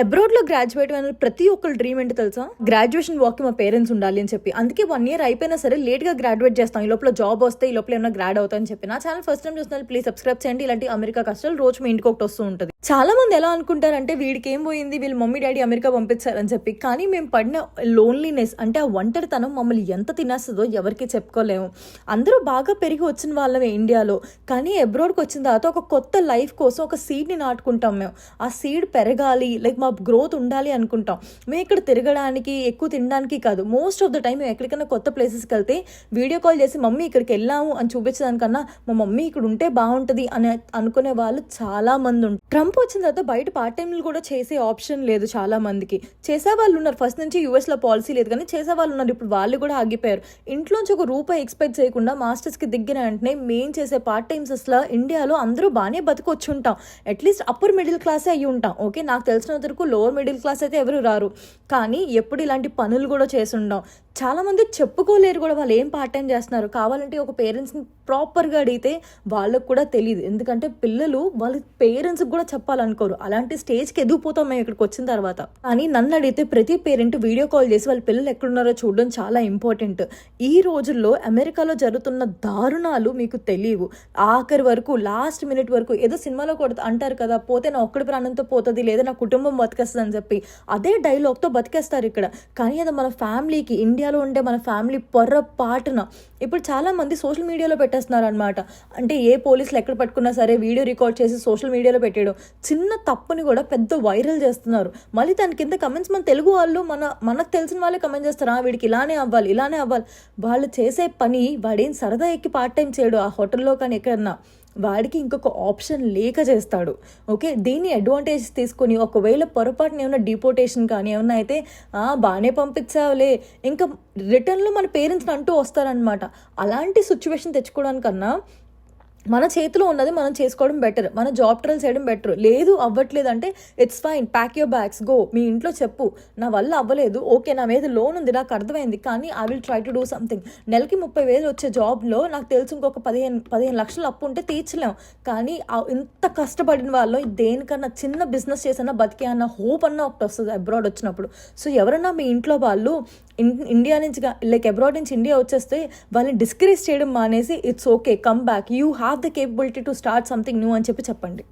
అబ్రాడ్లో graduate అయిన ప్రతి ఒక్కరు డ్రీమ్ ఏంటి తెలుసా? గ్రాడ్యుయేషన్ వాక్ మా పేరెంట్స్ ఉండాలి అని చెప్పి. అందుకే 1 year అయిపోయినా సరే లేట్గా గ్రాడ్యుయేట్ చేస్తాం. ఈ లోపల జాబ్ వస్తే ఈ లోపల ఏమైనా గ్రాడ్ అవుతాయని చెప్పి. నా ఛానల్ ఫస్ట్ టైం చూస్తున్నారు, ప్లీజ్ సబ్స్క్రైబ్ చేయండి. ఇలాంటి అమెరికా కష్టాలు రోజు మీ ఇంటికి ఒకటి వస్తూ ఉంటుంది. చాలా మంది ఎలా అనుకుంటారంటే వీడికి ఏం పోయింది, వీళ్ళు మమ్మీ డాడీ అమెరికా పంపించారని చెప్పి. కానీ మేము పడిన లోన్లీనెస్ అంటే ఆ ఒంటరితనం మమ్మల్ని ఎంత తినేస్తుందో ఎవరికి చెప్పుకోలేము. అందరూ బాగా పెరిగి వచ్చిన వాళ్ళమే ఇండియాలో, కానీ అబ్రాడ్కి వచ్చిన తర్వాత ఒక కొత్త లైఫ్ కోసం ఒక సీడ్ని నాటుకుంటాం మేము. ఆ సీడ్ పెరగాలి, లైక్ మా గ్రోత్ ఉండాలి అనుకుంటాం. మేము ఇక్కడ తిరగడానికి ఎక్కువ తినడానికి కాదు. మోస్ట్ ఆఫ్ ద టైం మేము ఎక్కడికైనా కొత్త ప్లేసెస్కి వెళ్తే వీడియో కాల్ చేసి మమ్మీ ఇక్కడికి వెళ్ళాము అని చూపించడానికన్నా మా మమ్మీ ఇక్కడ ఉంటే బాగుంటుంది అని అనుకునే వాళ్ళు చాలా మంది ఉంటారు. ట్రంప్ వచ్చిన తర్వాత బయట పార్ట్ టైంలు కూడా చేసే ఆప్షన్ లేదు. చాలా మందికి చేసే వాళ్ళు ఉన్నారు. ఫస్ట్ నుంచి యూఎస్లో పాలసీ లేదు, కానీ చేసే వాళ్ళు ఉన్నారు. ఇప్పుడు వాళ్ళు కూడా ఆగిపోయారు. ఇంట్లోంచి ఒక రూపాయి ఎక్స్పెక్ట్ చేయకుండా మాస్టర్స్కి దిగిన వెంటనే మేము చేసే పార్ట్ టైమ్స్ అసలు ఇండియాలో అందరూ బాగానే బతికొచ్చి ఉంటాం. అట్లీస్ట్ అప్పర్ మిడిల్ క్లాసే అయ్యి ఉంటాం. ఓకే, నాకు తెలిసినంత వరకు లోవర్ మిడిల్ క్లాస్ అయితే ఎవరు రారు, కానీ ఎప్పుడు ఇలాంటి పనులు కూడా చేస్తుంటాం. చాలా మంది చెప్పుకోలేరు కూడా వాళ్ళు ఏం పార్ట్ టైం చేస్తున్నారు. కావాలంటే ఒక పేరెంట్స్ని ప్రాపర్గా అడిగితే వాళ్ళకు కూడా తెలియదు. ఎందుకంటే పిల్లలు వాళ్ళ పేరెంట్స్కి కూడా చెప్పాలనుకోరు. అలాంటి స్టేజ్కి ఎదిగిపోతాం మేము ఇక్కడికి వచ్చిన తర్వాత. కానీ నన్ను అడిగితే ప్రతి పేరెంట్ వీడియో కాల్ చేసి వాళ్ళ పిల్లలు ఎక్కడున్నారో చూడడం చాలా ఇంపార్టెంట్. ఈ రోజుల్లో అమెరికాలో జరుగుతున్న దారుణాలు మీకు తెలియవు. ఆఖరి వరకు లాస్ట్ మినిట్ వరకు ఏదో సినిమాలో కూడా అంటారు కదా, పోతే నా ఒక్కడి ప్రాణంతో పోతుంది లేదా నా కుటుంబం బతికేస్తుంది అని చెప్పి. అదే డైలాగ్తో బతికేస్తారు ఇక్కడ. కానీ అది మన ఫ్యామిలీకి, ఇండియాలో ఉండే మన ఫ్యామిలీ పొర్రపాటున ఇప్పుడు చాలా మంది సోషల్ మీడియాలో పెట్టేస్తున్నారు అనమాట. అంటే ఏ పోలీసులు ఎక్కడ పట్టుకున్నా సరే వీడియో రికార్డ్ చేసి సోషల్ మీడియాలో పెట్టేయడం, చిన్న తప్పుని కూడా పెద్ద వైరల్ చేస్తున్నారు. మళ్ళీ దాని కింద కమెంట్స్ మన తెలుగు వాళ్ళు మనకు తెలిసిన వాళ్ళే కమెంట్ చేస్తారు, వీడికి ఇలానే అవ్వాలి ఇలానే అవ్వాలి. వాళ్ళు చేసే పని వాడేం సరదా ఎక్కి పార్ట్ టైం చేయడు ఆ హోటల్లో కానీ ఎక్కడన్నా, వాడికి ఇంకొక ఆప్షన్ లేక చేస్తాడు. ఓకే, దీన్ని అడ్వాంటేజ్ తీసుకొని ఒకవేళ పొరపాటున ఏమైనా డిపోటేషన్ కానీ ఏమన్నా అయితే బాగానే పంపించావులే ఇంకా రిటర్న్లో మన పేరెంట్స్ని అంటూ వస్తారనమాట. అలాంటి సిచ్యువేషన్ తెచ్చుకోవడానికన్నా మన చేతిలో ఉన్నది మనం చేసుకోవడం బెటర్. మన జాబ్ ట్రయల్ చేయడం బెటర్. లేదు అవ్వట్లేదు అంటే it's fine, pack your bags, go. మీ ఇంట్లో చెప్పు, నా వల్ల అవ్వలేదు, ఓకే నా మీద లోన్ ఉంది నాకు అర్థమైంది, కానీ I will try to do something. నెలకి 30,000 వచ్చే జాబ్లో నాకు తెలిసి ఇంకొక 15 లక్షలు అప్పు ఉంటే తీర్చలేం. కానీ ఇంత కష్టపడిన వాళ్ళు దేనికన్నా చిన్న బిజినెస్ చేసన్నా బతికే అన్న హోప్ అన్న ఒకటి వస్తుంది అబ్రాడ్ వచ్చినప్పుడు. సో ఎవరన్నా మీ ఇంట్లో వాళ్ళు ఇండియా నుంచి లైక్ అబ్రాడ్ నుంచి ఇండియా వచ్చేస్తే వాళ్ళని డిస్కరేజ్ చేయడం మానేసి it's okay, come back, you have the capability to start something new అని చెప్పండి.